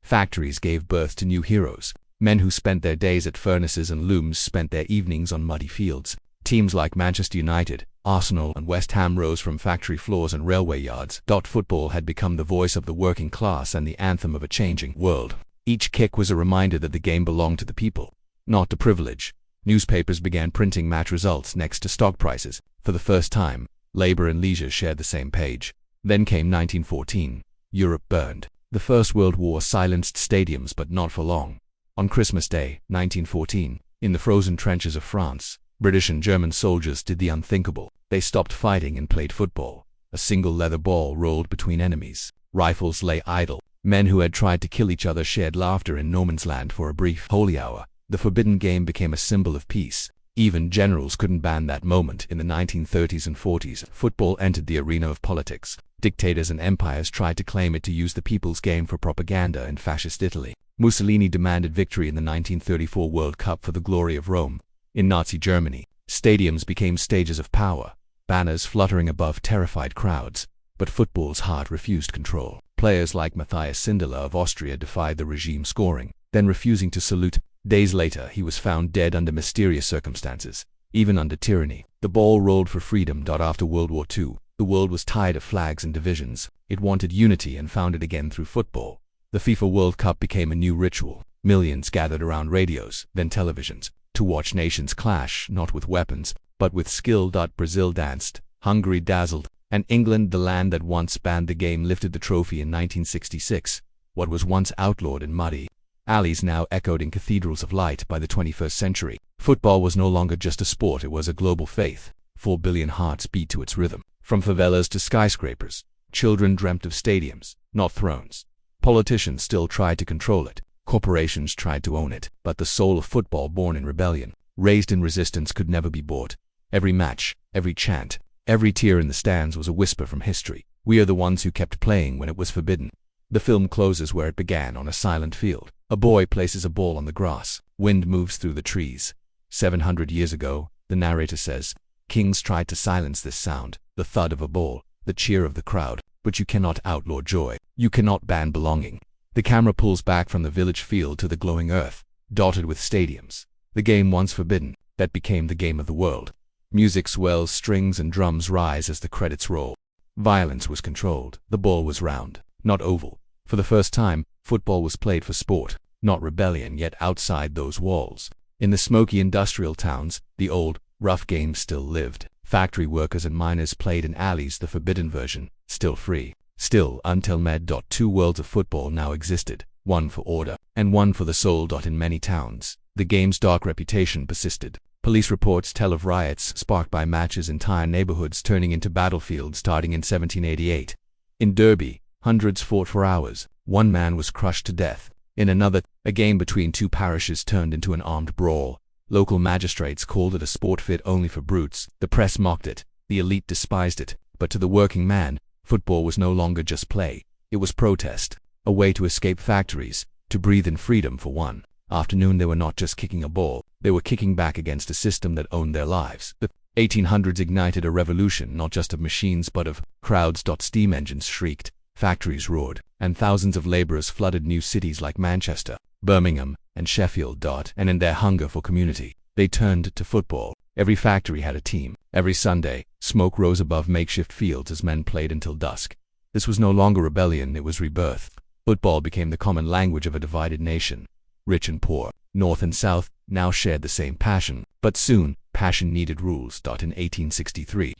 Factories gave birth to new heroes. Men who spent their days at furnaces and looms spent their evenings on muddy fields. Teams like Manchester United, Arsenal, and West Ham rose from factory floors and railway yards. Football had become the voice of the working class and the anthem of a changing world. Each kick was a reminder that the game belonged to the people, not to privilege. Newspapers began printing match results next to stock prices. For the first time, labor and leisure shared the same page. Then came 1914. Europe burned. The First World War silenced stadiums, but not for long. On Christmas Day, 1914, in the frozen trenches of France, British and German soldiers did the unthinkable. They stopped fighting and played football. A single leather ball rolled between enemies. Rifles lay idle. Men who had tried to kill each other shared laughter in no man's land for a brief holy hour. The forbidden game became a symbol of peace. Even generals couldn't ban that moment. In the 1930s and 40s, football entered the arena of politics. Dictators and empires tried to claim it to use the people's game for propaganda in fascist Italy. Mussolini demanded victory in the 1934 World Cup for the glory of Rome. In Nazi Germany, stadiums became stages of power, banners fluttering above terrified crowds. But football's heart refused control. Players like Matthias Sindelar of Austria defied the regime, scoring, then refusing to salute. Days later, he was found dead under mysterious circumstances. Even under tyranny, the ball rolled for freedom. After World War II, the world was tired of flags and divisions. It wanted unity and found it again through football. The FIFA World Cup became a new ritual. Millions gathered around radios, then televisions, to watch nations clash, not with weapons, but with skill. Brazil danced, Hungary dazzled, and England, the land that once banned the game, lifted the trophy in 1966. What was once outlawed in muddy alleys now echoed in cathedrals of light. By the 21st century, football was no longer just a sport, it was a global faith. 4 billion hearts beat to its rhythm. From favelas to skyscrapers, children dreamt of stadiums, not thrones. Politicians still tried to control it. Corporations tried to own it. But the soul of football, born in rebellion, raised in resistance, could never be bought. Every match, every chant, every tear in the stands was a whisper from history. We are the ones who kept playing when it was forbidden. The film closes where it began, on a silent field. A boy places a ball on the grass. Wind moves through the trees. 700 years ago, the narrator says, kings tried to silence this sound, the thud of a ball, the cheer of the crowd. But you cannot outlaw joy. You cannot ban belonging. The camera pulls back from the village field to the glowing earth, dotted with stadiums. The game once forbidden, that became the game of the world. Music swells, strings and drums rise as the credits roll. Violence was controlled. The ball was round, not oval. For the first time, football was played for sport, not rebellion. Yet outside those walls, in the smoky industrial towns, the old, rough game still lived. Factory workers and miners played in alleys, the forbidden version, still free, still until med. 2 worlds of football now existed, one for order, and one for the soul. In many towns, the game's dark reputation persisted. Police reports tell of riots sparked by matches, entire neighborhoods turning into battlefields. Starting in 1788. In Derby, hundreds fought for hours. One man was crushed to death. In another, a game between two parishes turned into an armed brawl. Local magistrates called it a sport fit only for brutes. The press mocked it. The elite despised it. But to the working man, football was no longer just play. It was protest. A way to escape factories, to breathe in freedom. For one afternoon, they were not just kicking a ball. They were kicking back against a system that owned their lives. The 1800s ignited a revolution, not just of machines but of crowds. Steam engines shrieked, factories roared, and thousands of laborers flooded new cities like Manchester, Birmingham, and Sheffield. And in their hunger for community, they turned to football. Every factory had a team. Every Sunday, smoke rose above makeshift fields as men played until dusk. This was no longer rebellion, it was rebirth. Football became the common language of a divided nation. Rich and poor, North and South, now shared the same passion. But soon, passion needed rules. In 1863,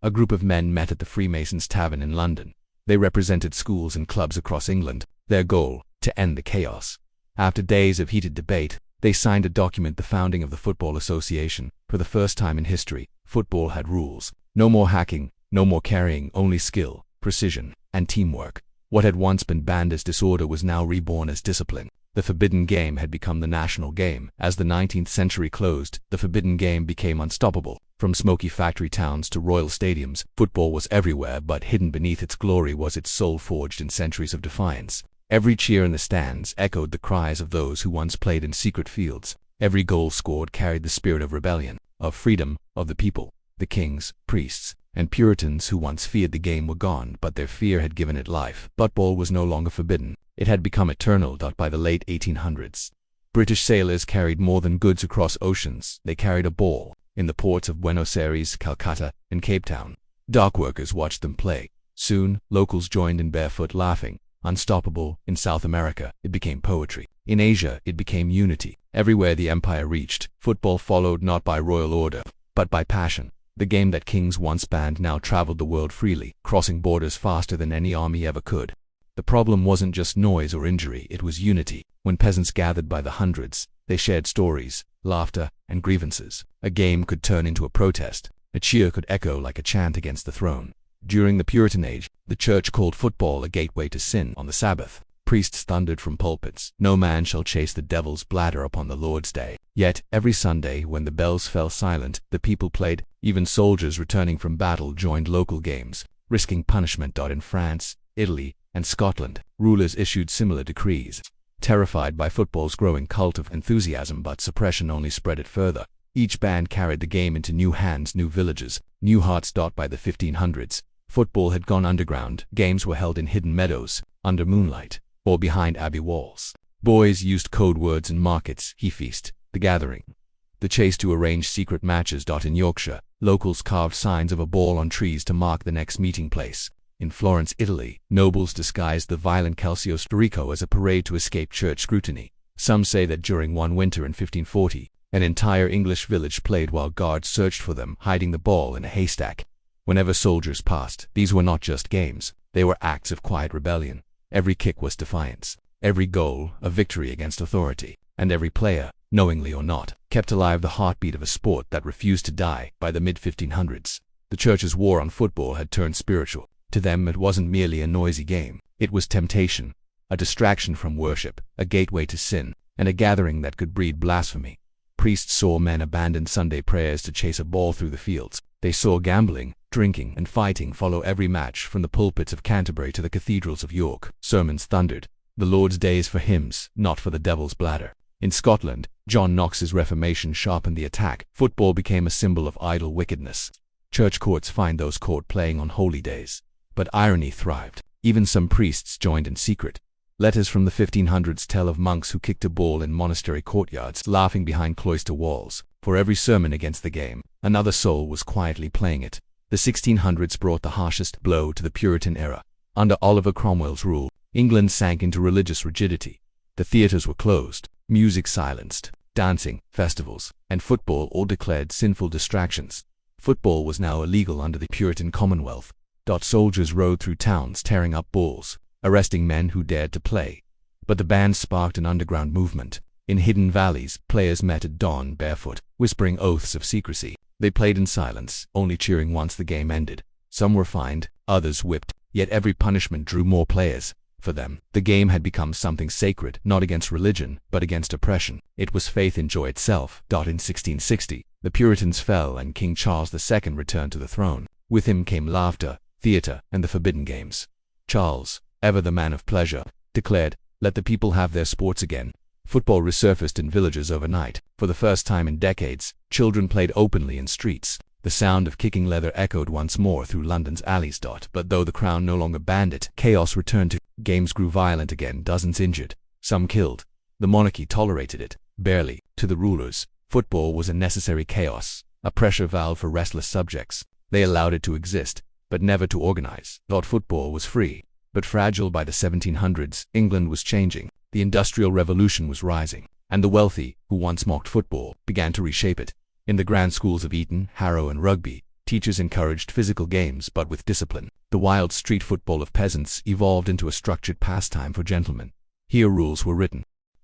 a group of men met at the Freemasons' Tavern in London. They represented schools and clubs across England. Their goal, to end the chaos. After days of heated debate, they signed a document, the founding of the Football Association. For the first time in history, football had rules. No more hacking, no more carrying, only skill, precision, and teamwork. What had once been banned as disorder was now reborn as discipline. The forbidden game had become the national game. As the 19th century closed, the forbidden game became unstoppable. From smoky factory towns to royal stadiums, football was everywhere, but hidden beneath its glory was its soul, forged in centuries of defiance. Every cheer in the stands echoed the cries of those who once played in secret fields. Every goal scored carried the spirit of rebellion, of freedom, of the people. The kings, priests, and Puritans who once feared the game were gone, but their fear had given it life. Football was no longer forbidden. It had become eternal. By the late 1800s, British sailors carried more than goods across oceans. They carried a ball in the ports of Buenos Aires, Calcutta, and Cape Town. Dock workers watched them play. Soon, locals joined in barefoot, laughing. Unstoppable. In South America, it became poetry. In Asia, it became unity. Everywhere the empire reached, football followed, not by royal order, but by passion. The game that kings once banned now traveled the world freely, crossing borders faster than any army ever could. The problem wasn't just noise or injury, it was unity. When peasants gathered by the hundreds, they shared stories, laughter, and grievances. A game could turn into a protest. A cheer could echo like a chant against the throne. During the Puritan age, the church called football a gateway to sin. On the Sabbath, priests thundered from pulpits, "No man shall chase the devil's bladder upon the Lord's day." Yet, every Sunday, when the bells fell silent, the people played. Even soldiers returning from battle joined local games, risking punishment. In France, Italy, and Scotland, rulers issued similar decrees. Terrified by football's growing cult of enthusiasm, but suppression only spread it further. Each band carried the game into new hands, new villages, new hearts. By the 1500s, football had gone underground. Games were held in hidden meadows, under moonlight, or behind abbey walls. Boys used code words in markets: he feast, the gathering, the chase, to arrange secret matches. In Yorkshire, locals carved signs of a ball on trees to mark the next meeting place. In Florence, Italy, nobles disguised the violent Calcio Storico as a parade to escape church scrutiny. Some say that during one winter in 1540, an entire English village played while guards searched for them, hiding the ball in a haystack. Whenever soldiers passed, these were not just games, they were acts of quiet rebellion. Every kick was defiance, every goal a victory against authority, and every player, knowingly or not, kept alive the heartbeat of a sport that refused to die. By the mid-1500s, the church's war on football had turned spiritual. To them, it wasn't merely a noisy game, it was temptation, a distraction from worship, a gateway to sin, and a gathering that could breed blasphemy. Priests saw men abandon Sunday prayers to chase a ball through the fields. They saw gambling, drinking, and fighting follow every match, from the pulpits of Canterbury to the cathedrals of York. Sermons thundered, "The Lord's day is for hymns, not for the devil's bladder." In Scotland, John Knox's Reformation sharpened the attack. Football became a symbol of idle wickedness. Church courts fined those caught playing on holy days. But irony thrived. Even some priests joined in secret. Letters from the 1500s tell of monks who kicked a ball in monastery courtyards, laughing behind cloister walls. For every sermon against the game, another soul was quietly playing it. The 1600s brought the harshest blow to the Puritan era. Under Oliver Cromwell's rule, England sank into religious rigidity. The theatres were closed, music silenced, dancing, festivals, and football all declared sinful distractions. Football was now illegal under the Puritan Commonwealth. Soldiers rode through towns tearing up bulls, arresting men who dared to play. But the ban sparked an underground movement. In hidden valleys, players met at dawn barefoot, whispering oaths of secrecy. They played in silence, only cheering once the game ended. Some were fined, others whipped, yet every punishment drew more players. For them, the game had become something sacred, not against religion, but against oppression. It was faith in joy itself. In 1660, the Puritans fell and King Charles II returned to the throne. With him came laughter, theatre, and the forbidden games. Charles, ever the man of pleasure, declared, "Let the people have their sports again." Football resurfaced in villages overnight. For the first time in decades, children played openly in streets. The sound of kicking leather echoed once more through London's alleys. But though the Crown no longer banned it, chaos returned. Games grew violent again, dozens injured, some killed. The monarchy tolerated it, barely. To the rulers, football was a necessary chaos, a pressure valve for restless subjects. They allowed it to exist, but never to organize. Football was free, but fragile. By the 1700s, England was changing. The Industrial Revolution was rising, and the wealthy, who once mocked football, began to reshape it. In the grand schools of Eton, Harrow, and Rugby, teachers encouraged physical games but with discipline. The wild street football of peasants evolved into a structured pastime for gentlemen. Here rules were written.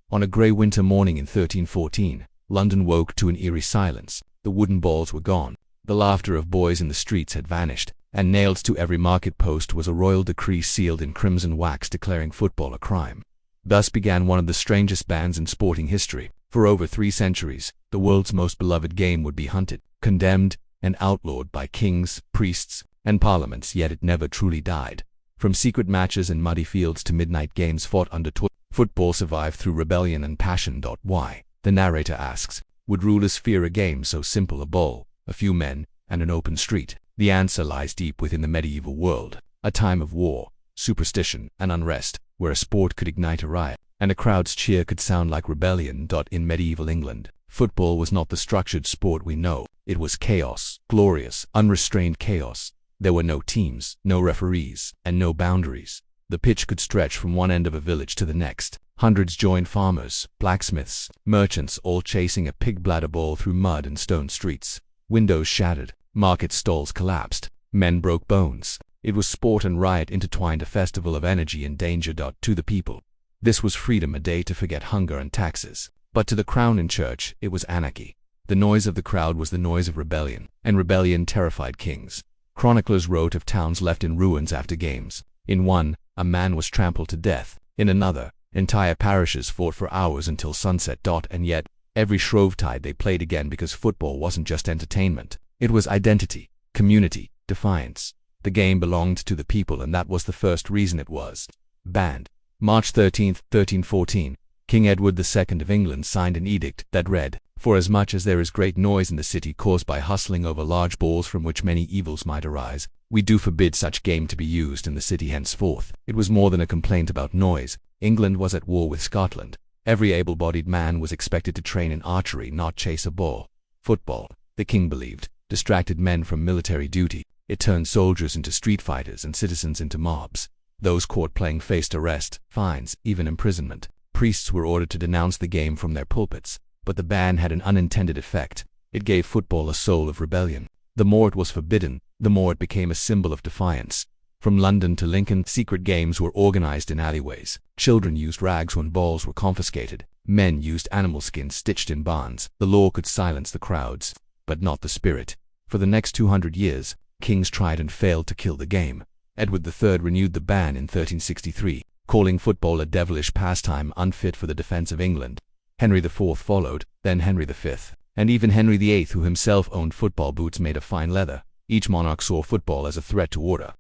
On a grey winter morning in 1314, London woke to an eerie silence. The wooden balls were gone. The laughter of boys in the streets had vanished, and nailed to every market post was a royal decree sealed in crimson wax declaring football a crime. Thus began one of the strangest bans in sporting history. For over 3 centuries, the world's most beloved game would be hunted, condemned, and outlawed by kings, priests, and parliaments, yet it never truly died. From secret matches in muddy fields to midnight games fought under torchlight, football survived through rebellion and passion. Why? The narrator asks, would rulers fear a game so simple? A ball, a few men, and an open street. The answer lies deep within the medieval world, a time of war, superstition, and unrest. where a sport could ignite a riot, and a crowd's cheer could sound like rebellion. In medieval England, football was not the structured sport we know. It was chaos, glorious, unrestrained chaos. There were no teams, no referees, and no boundaries. The pitch could stretch from one end of a village to the next. Hundreds joined, farmers, blacksmiths, merchants, all chasing a pig bladder ball through mud and stone streets. Windows shattered, market stalls collapsed, men broke bones. It was sport and riot intertwined, a festival of energy and danger. To the people, this was freedom, a day to forget hunger and taxes. But to the crown and church, it was anarchy. The noise of the crowd was the noise of rebellion, and rebellion terrified kings. Chroniclers wrote of towns left in ruins after games. In one, a man was trampled to death. In another, entire parishes fought for hours until sunset. And yet, every Shrovetide they played again, because football wasn't just entertainment. It was identity, community, defiance. The game belonged to the people, and that was the first reason it was banned. March 13, 1314, King Edward II of England signed an edict that read, "Forasmuch as there is great noise in the city caused by hustling over large balls from which many evils might arise, we do forbid such game to be used in the city henceforth." It was more than a complaint about noise. England was at war with Scotland. Every able-bodied man was expected to train in archery, not chase a ball. Football, the king believed, distracted men from military duty. It turned soldiers into street fighters and citizens into mobs. Those caught playing faced arrest, fines, even imprisonment. Priests were ordered to denounce the game from their pulpits. But the ban had an unintended effect. It gave football a soul of rebellion. The more it was forbidden, the more it became a symbol of defiance. From London to Lincoln, secret games were organized in alleyways. Children used rags when balls were confiscated. Men used animal skins stitched in barns. The law could silence the crowds, but not the spirit. For the next 200 years, kings tried and failed to kill the game. Edward III renewed the ban in 1363, calling football a devilish pastime unfit for the defense of England. Henry IV followed, then Henry V, and even Henry VIII, who himself owned football boots made of fine leather. Each monarch saw football as a threat to order.